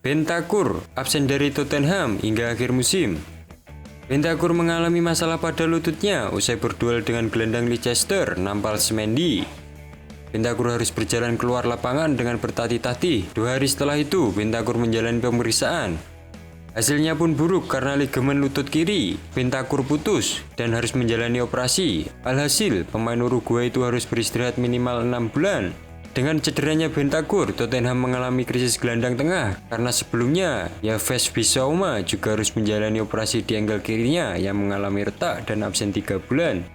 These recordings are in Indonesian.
Bentancur absen dari Tottenham hingga akhir musim. Bentancur mengalami masalah pada lututnya usai berduel dengan gelandang Leicester Nampal Semendy. Bentancur harus berjalan keluar lapangan dengan bertatih-tatih. 2 hari setelah itu, Bentancur menjalani pemeriksaan. Hasilnya pun buruk karena ligamen lutut kiri Bentancur putus dan harus menjalani operasi. Alhasil, pemain Uruguay itu harus beristirahat minimal 6 bulan. Dengan cederanya Bentancur, Tottenham mengalami krisis gelandang tengah karena sebelumnya Yves Bissouma juga harus menjalani operasi di engkel kirinya yang mengalami retak dan absen 3 bulan.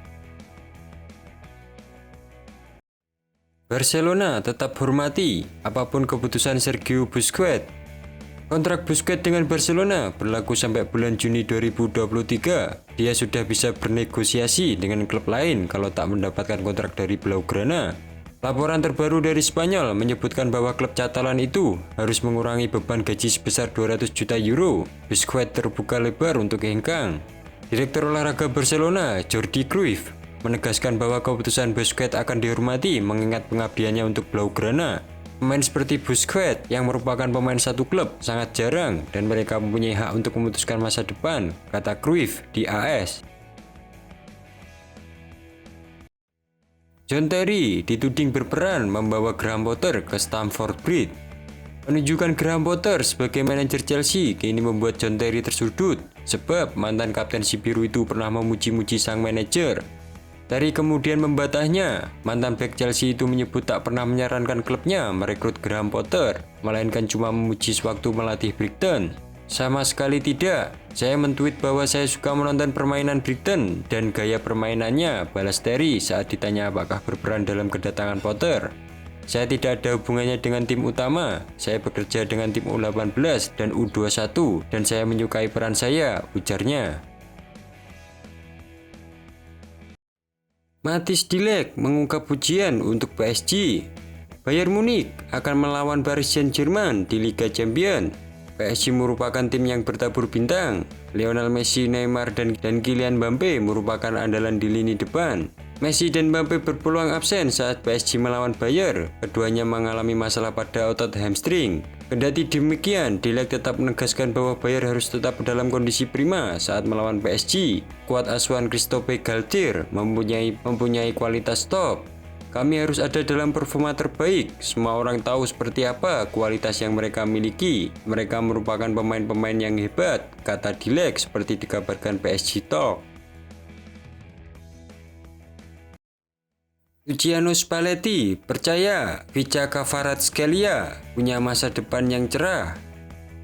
Barcelona tetap hormati apapun keputusan Sergio Busquets. Kontrak Busquets dengan Barcelona berlaku sampai bulan Juni 2023. Dia sudah bisa bernegosiasi dengan klub lain kalau tak mendapatkan kontrak dari Blaugrana. Laporan terbaru dari Spanyol menyebutkan bahwa klub Catalan itu harus mengurangi beban gaji sebesar 200 juta euro. Busquets terbuka lebar untuk hengkang. Direktur olahraga Barcelona, Jordi Cruyff, menegaskan bahwa keputusan Busquets akan dihormati mengingat pengabdiannya untuk Blaugrana. Pemain seperti Busquets yang merupakan pemain satu klub sangat jarang dan mereka mempunyai hak untuk memutuskan masa depan, kata Cruyff di AS. John Terry dituding berperan membawa Graham Potter ke Stamford Bridge. Penunjukan Graham Potter sebagai manajer Chelsea kini membuat John Terry tersudut sebab mantan kapten si biru itu pernah memuji-muji sang manajer. Terry kemudian membantahnya. Mantan bek Chelsea itu menyebut tak pernah menyarankan klubnya merekrut Graham Potter, melainkan cuma memuji sewaktu melatih Brighton. Sama sekali tidak. Saya mentweet bahwa saya suka menonton permainan Brighton dan gaya permainannya, balas Terry saat ditanya apakah berperan dalam kedatangan Potter. Saya tidak ada hubungannya dengan tim utama. Saya bekerja dengan tim U18 dan U21 dan saya menyukai peran saya, ujarnya. Matthijs de Ligt mengungkap pujian untuk PSG. Bayern Munich akan melawan Paris Saint-Germain di Liga Champions. PSG merupakan tim yang bertabur bintang. Lionel Messi, Neymar, dan Kylian Mbappe merupakan andalan di lini depan. Messi dan Mbappe berpeluang absen saat PSG melawan Bayern. Keduanya mengalami masalah pada otot hamstring. Kendati demikian, De Ligt tetap menegaskan bahwa Bayern harus tetap dalam kondisi prima saat melawan PSG. Kuat asuhan Christophe Galtier mempunyai kualitas top. Kami harus ada dalam performa terbaik. Semua orang tahu seperti apa kualitas yang mereka miliki. Mereka merupakan pemain-pemain yang hebat, kata De Ligt seperti dikabarkan PSG Talk. Luciano Spalletti percaya Vica Kvaratskhelia punya masa depan yang cerah.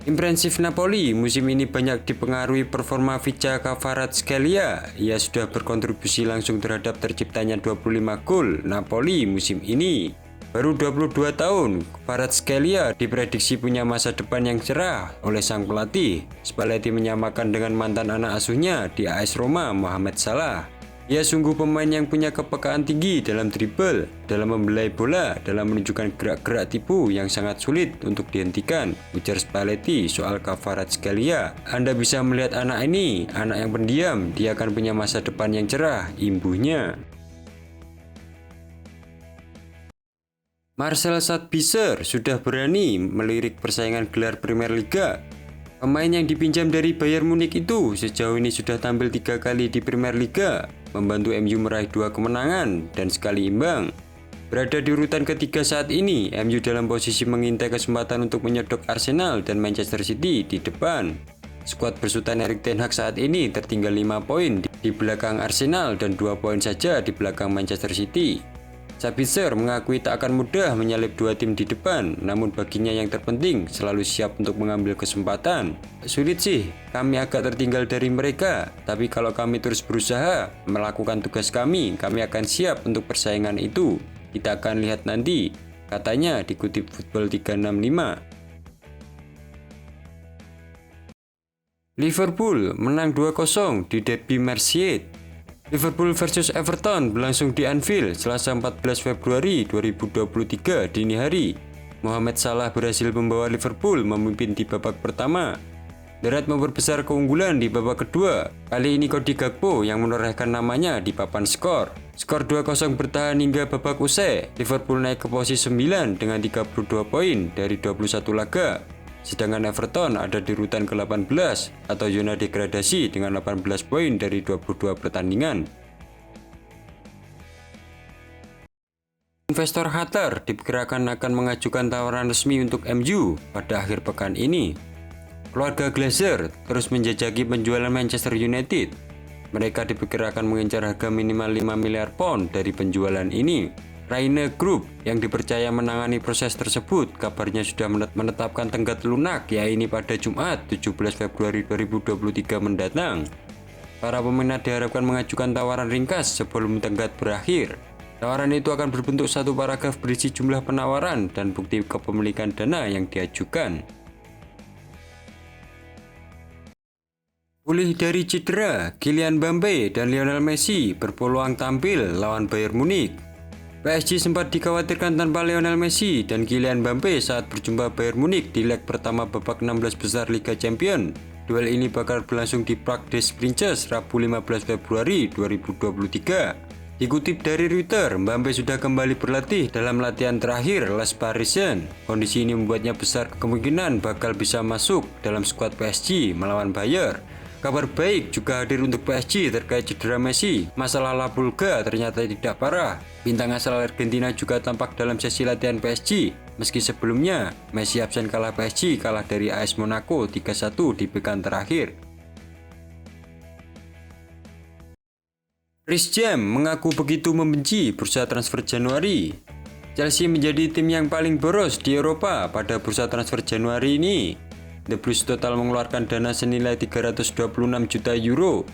Imprensif Napoli musim ini banyak dipengaruhi performa Vica Kvaratskhelia. Ia sudah berkontribusi langsung terhadap terciptanya 25 gol Napoli musim ini. Baru 22 tahun, Kvaratskhelia diprediksi punya masa depan yang cerah oleh sang pelatih. Spalletti menyamakan dengan mantan anak asuhnya di AS Roma, Mohamed Salah. Ia sungguh pemain yang punya kepekaan tinggi dalam dribble, dalam membelai bola, dalam menunjukkan gerak-gerak tipu yang sangat sulit untuk dihentikan, ujar Spalletti soal Kvaratskhelia. Anda bisa melihat anak ini, anak yang pendiam, dia akan punya masa depan yang cerah, imbuhnya. Marcel Sabitzer sudah berani melirik persaingan gelar Premier Liga. Pemain yang dipinjam dari Bayern Munich itu sejauh ini sudah tampil 3 kali di Premier Liga, membantu MU meraih 2 kemenangan dan sekali imbang. Berada di urutan ketiga saat ini, MU dalam posisi mengintai kesempatan untuk menyodok Arsenal dan Manchester City di depan. Skuad besutan Erik ten Hag saat ini tertinggal 5 poin di belakang Arsenal dan 2 poin saja di belakang Manchester City. Sabitzer mengakui tak akan mudah menyalip 2 tim di depan, namun baginya yang terpenting selalu siap untuk mengambil kesempatan. Sulit sih, kami agak tertinggal dari mereka, tapi kalau kami terus berusaha melakukan tugas kami akan siap untuk persaingan itu. Kita akan lihat nanti, katanya dikutip Football 365. Liverpool menang 2-0 di Derby Merseyside. Liverpool versus Everton berlangsung di Anfield Selasa 14 Februari 2023 dini hari. Mohamed Salah berhasil membawa Liverpool memimpin di babak pertama. Darat memperbesar keunggulan di babak kedua. Kali ini Cody Gakpo yang menorehkan namanya di papan skor. Skor 2-0 bertahan hingga babak usai. Liverpool naik ke posisi 9 dengan 32 poin dari 21 laga. sedangkan Everton ada di urutan ke-18 atau zona degradasi dengan 18 poin dari 22 pertandingan. Investor Qatar diperkirakan akan mengajukan tawaran resmi untuk MU pada akhir pekan ini. Keluarga Glazer terus menjajaki penjualan Manchester United. Mereka diperkirakan mengincar harga minimal 5 miliar pound dari penjualan ini. Raine Group yang dipercaya menangani proses tersebut kabarnya sudah menetapkan tenggat lunak yaitu pada Jumat 17 Februari 2023 mendatang. Para peminat diharapkan mengajukan tawaran ringkas sebelum tenggat berakhir. Tawaran itu akan berbentuk satu paragraf berisi jumlah penawaran dan bukti kepemilikan dana yang diajukan. Pulih dari cedera, Kylian Mbappe dan Lionel Messi berpeluang tampil lawan Bayern Munich. PSG sempat dikhawatirkan tanpa Lionel Messi dan Kylian Mbappe saat berjumpa Bayern Munich di leg pertama babak 16 besar Liga Champions. Duel ini bakal berlangsung di Parc des Princes Rabu 15 Februari 2023. Dikutip dari Reuters, Mbappe sudah kembali berlatih dalam latihan terakhir Les Parisiens. Kondisi ini membuatnya besar kemungkinan bakal bisa masuk dalam skuad PSG melawan Bayern. Kabar baik juga hadir untuk PSG terkait cedera Messi. Masalah La Pulga ternyata tidak parah. Bintang asal Argentina juga tampak dalam sesi latihan PSG. Meski sebelumnya, Messi absen kalah PSG kalah dari AS Monaco 3-1 di pekan terakhir. Reece James mengaku begitu membenci bursa transfer Januari. Chelsea menjadi tim yang paling boros di Eropa pada bursa transfer Januari ini. The Blues total mengeluarkan dana senilai 326 juta euro.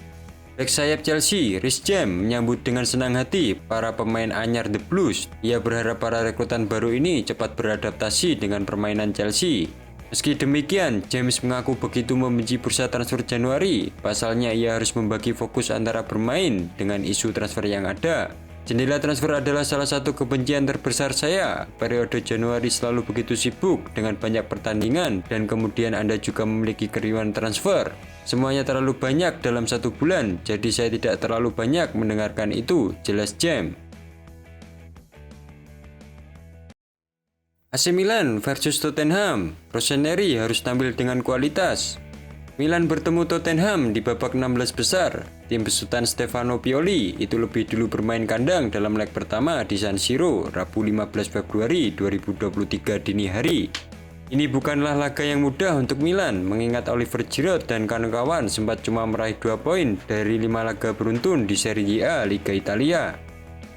Bek sayap Chelsea, Reece James menyambut dengan senang hati para pemain anyar The Blues. Ia berharap para rekrutan baru ini cepat beradaptasi dengan permainan Chelsea. Meski demikian, James mengaku begitu membenci bursa transfer Januari. Pasalnya ia harus membagi fokus antara bermain dengan isu transfer yang ada. Jendela transfer adalah salah satu kebencian terbesar saya. Periode Januari selalu begitu sibuk dengan banyak pertandingan dan kemudian Anda juga memiliki keriuhan transfer. Semuanya terlalu banyak dalam satu bulan, jadi saya tidak terlalu banyak mendengarkan itu, jelas James. AC Milan versus Tottenham, Rossoneri harus tampil dengan kualitas. Milan bertemu Tottenham di babak 16 besar. Tim besutan Stefano Pioli itu lebih dulu bermain kandang dalam leg pertama di San Siro, Rabu 15 Februari 2023 dini hari. Ini bukanlah laga yang mudah untuk Milan, mengingat Oliver Giroud dan kawan-kawan sempat cuma meraih 2 poin dari 5 laga beruntun di Serie A Liga Italia.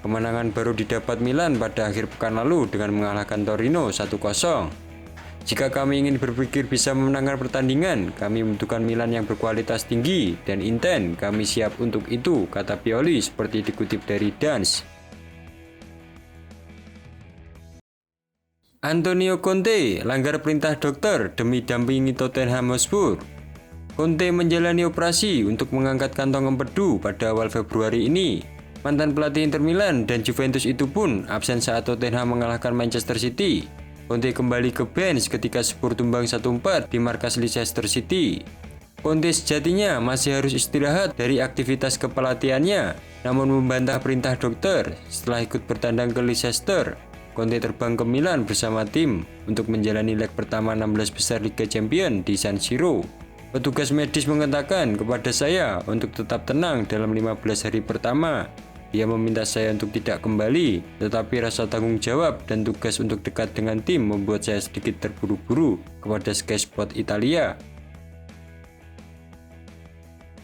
Kemenangan baru didapat Milan pada akhir pekan lalu dengan mengalahkan Torino 1-0. Jika kami ingin berpikir bisa memenangkan pertandingan, kami membutuhkan Milan yang berkualitas tinggi dan intens. Kami siap untuk itu, kata Pioli seperti dikutip dari Dance. Antonio Conte langgar perintah dokter demi dampingi Tottenham Hotspur. Conte menjalani operasi untuk mengangkat kantong empedu pada awal Februari ini. Mantan pelatih Inter Milan dan Juventus itu pun absen saat Tottenham mengalahkan Manchester City. Conte kembali ke bench ketika Spurs tumbang 1-4 di markas Leicester City. Conte sejatinya masih harus istirahat dari aktivitas kepelatihannya, namun membantah perintah dokter setelah ikut bertandang ke Leicester. Conte terbang ke Milan bersama tim untuk menjalani leg pertama 16 besar Liga Champions di San Siro. Petugas medis mengatakan kepada saya untuk tetap tenang dalam 15 hari pertama. Dia meminta saya untuk tidak kembali, tetapi rasa tanggung jawab dan tugas untuk dekat dengan tim membuat saya sedikit terburu-buru, kepada Sky Sport Italia.